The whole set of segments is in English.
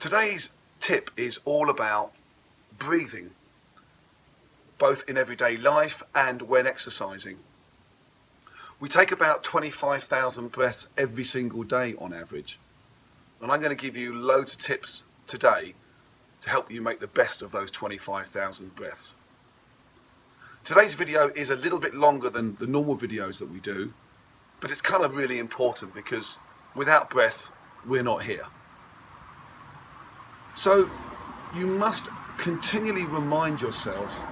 Today's tip is all about breathing, both in everyday life and when exercising. We take about 25,000 breaths every single day on average. And I'm going to give you loads of tips today to help you make the best of those 25,000 breaths. Today's video is a little bit longer than the normal videos that we do, but it's kind of really important because without breath, we're not here. So you must continually remind yourselves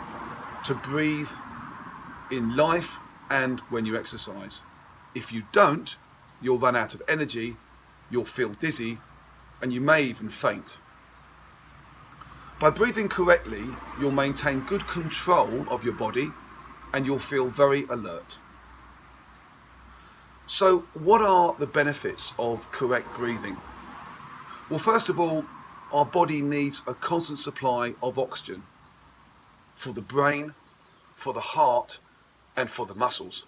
to breathe in life and when you exercise. If you don't, you'll run out of energy, you'll feel dizzy, and you may even faint. By breathing correctly, you'll maintain good control of your body and you'll feel very alert. So what are the benefits of correct breathing? Well, first of all, our body needs a constant supply of oxygen for the brain, for the heart, and for the muscles.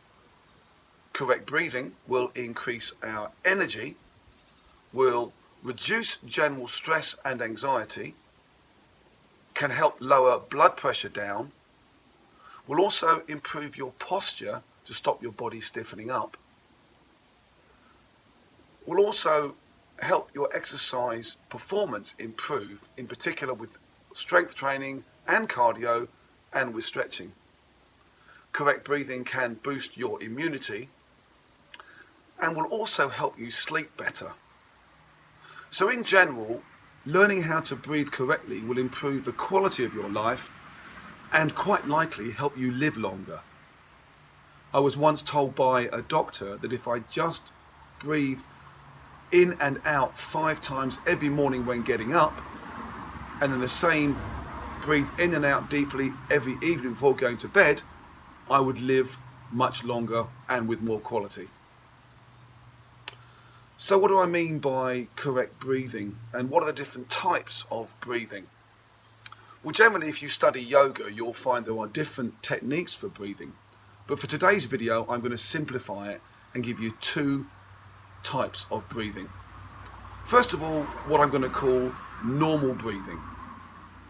Correct breathing will increase our energy, will reduce general stress and anxiety, can help lower blood pressure down, will also improve your posture to stop your body stiffening up, will also help your exercise performance improve, in particular with strength training and cardio and with stretching. Correct breathing can boost your immunity and will also help you sleep better. So in general, learning how to breathe correctly will improve the quality of your life and quite likely help you live longer. I was once told by a doctor that if I just breathed in and out 5 times every morning when getting up, and then the same breathe in and out deeply every evening before going to bed, I would live much longer and with more quality. So what do I mean by correct breathing, and what are the different types of breathing? Well, generally if you study yoga, you'll find there are different techniques for breathing, but for today's video I'm going to simplify it and give you 2 types of breathing. First of all, what I'm going to call normal breathing,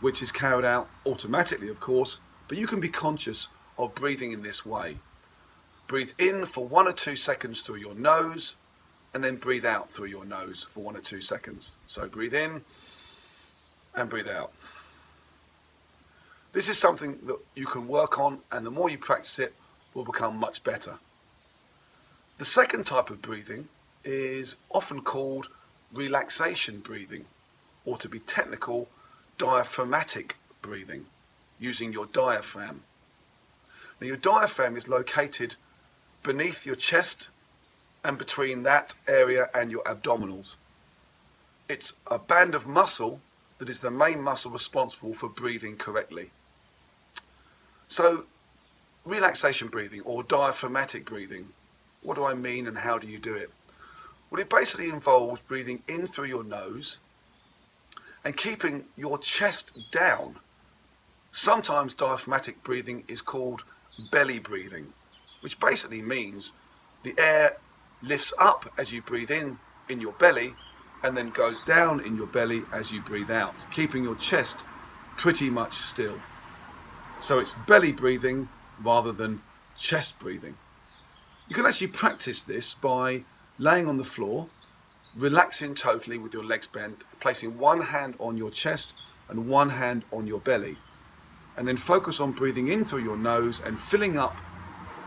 which is carried out automatically, of course, but you can be conscious of breathing in this way. Breathe in for 1 or 2 seconds through your nose, and then breathe out through your nose for 1 or 2 seconds. So breathe in and breathe out. This is something that you can work on, and the more you practice it, will become much better. The second type of breathing is often called relaxation breathing, or to be technical, diaphragmatic breathing, using your diaphragm. Now your diaphragm is located beneath your chest and between that area and your abdominals. It's a band of muscle that is the main muscle responsible for breathing correctly. So relaxation breathing or diaphragmatic breathing, what do I mean and how do you do it? Well, it basically involves breathing in through your nose and keeping your chest down. Sometimes diaphragmatic breathing is called belly breathing, which basically means the air lifts up as you breathe in your belly and then goes down in your belly as you breathe out, keeping your chest pretty much still. So it's belly breathing rather than chest breathing. You can actually practice this by laying on the floor, relaxing totally with your legs bent, placing one hand on your chest and one hand on your belly, and then focus on breathing in through your nose and filling up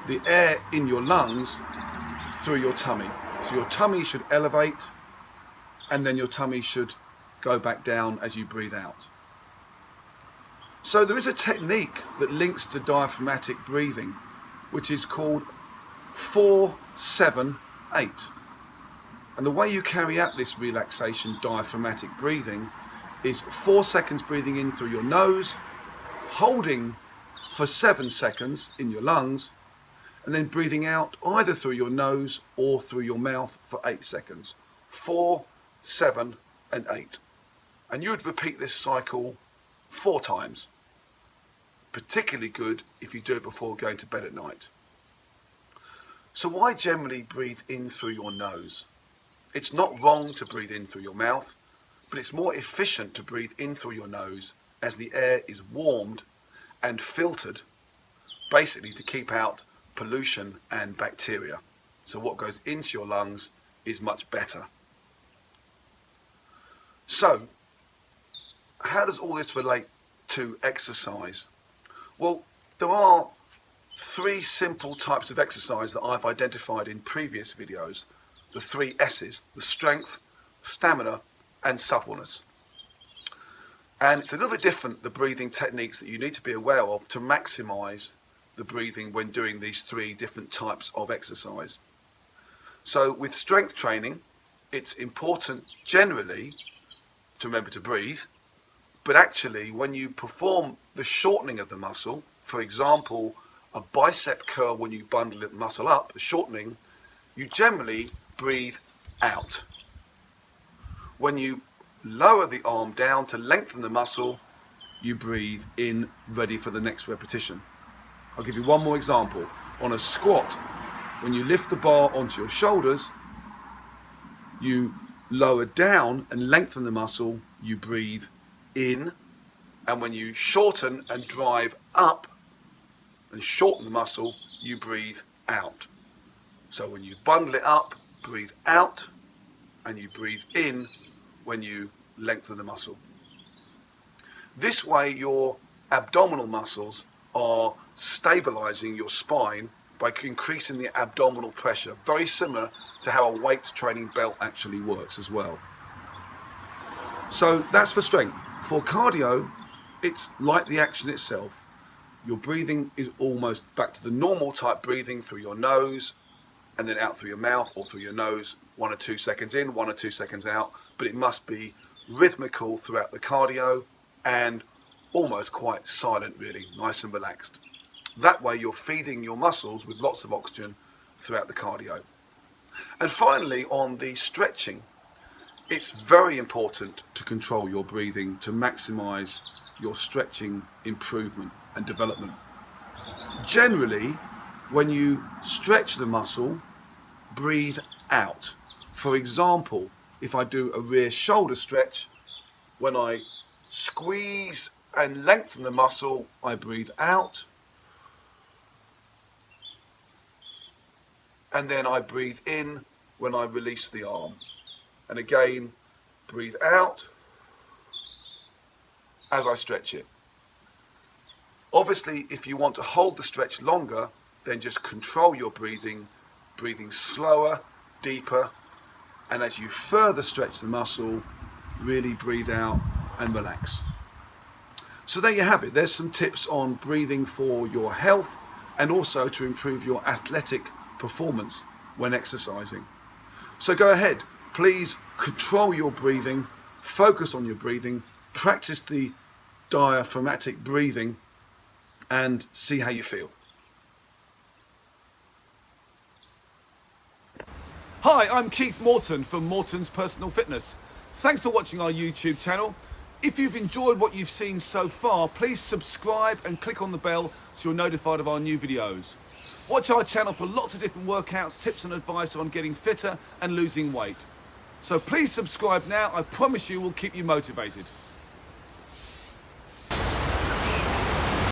the air in your lungs through your tummy. So your tummy should elevate and then your tummy should go back down as you breathe out. So there is a technique that links to diaphragmatic breathing, which is called 4-7-8. And the way you carry out this relaxation diaphragmatic breathing is 4 seconds breathing in through your nose, holding for 7 seconds in your lungs, and then breathing out either through your nose or through your mouth for 8 seconds. 4, 7, and 8. And you would repeat this cycle 4 times. Particularly good if you do it before going to bed at night. So why generally breathe in through your nose? It's not wrong to breathe in through your mouth, but it's more efficient to breathe in through your nose as the air is warmed and filtered, basically to keep out pollution and bacteria. So what goes into your lungs is much better. So, how does all this relate to exercise? Well, there are 3 simple types of exercise that I've identified in previous videos. The 3 S's: the strength, stamina, and suppleness. And it's a little bit different, the breathing techniques that you need to be aware of to maximize the breathing when doing these 3 different types of exercise. So with strength training, it's important generally to remember to breathe, but actually when you perform the shortening of the muscle, for example, a bicep curl, when you bundle the muscle up, the shortening, you generally breathe out. When you lower the arm down to lengthen the muscle, you breathe in, ready for the next repetition. I'll give you one more example. On a squat, when you lift the bar onto your shoulders, you lower down and lengthen the muscle, you breathe in, and when you shorten and drive up and shorten the muscle, you breathe out. So when you bundle it up, breathe out, and you breathe in when you lengthen the muscle. This way your abdominal muscles are stabilizing your spine by increasing the abdominal pressure, very similar to how a weight training belt actually works as well. So that's for strength. For cardio, it's like the action itself. Your breathing is almost back to the normal type breathing through your nose and then out through your mouth, or through your nose 1 or 2 seconds in, 1 or 2 seconds out, but it must be rhythmical throughout the cardio and almost quite silent, really, nice and relaxed. That way you're feeding your muscles with lots of oxygen throughout the cardio. And finally, on the stretching, it's very important to control your breathing to maximize your stretching improvement and development. Generally, when you stretch the muscle, breathe out. For example, if I do a rear shoulder stretch, when I squeeze and lengthen the muscle, I breathe out. And then I breathe in when I release the arm. And again, breathe out as I stretch it. Obviously, if you want to hold the stretch longer, then just control your breathing, breathing slower, deeper, and as you further stretch the muscle, really breathe out and relax. So there you have it. There's some tips on breathing for your health and also to improve your athletic performance when exercising. So go ahead, please control your breathing, focus on your breathing, practice the diaphragmatic breathing, and see how you feel. Hi, I'm Keith Morton from Morton's Personal Fitness. Thanks for watching our YouTube channel. If you've enjoyed what you've seen so far, please subscribe and click on the bell so you're notified of our new videos. Watch our channel for lots of different workouts, tips and advice on getting fitter and losing weight. So please subscribe now. I promise you we'll keep you motivated.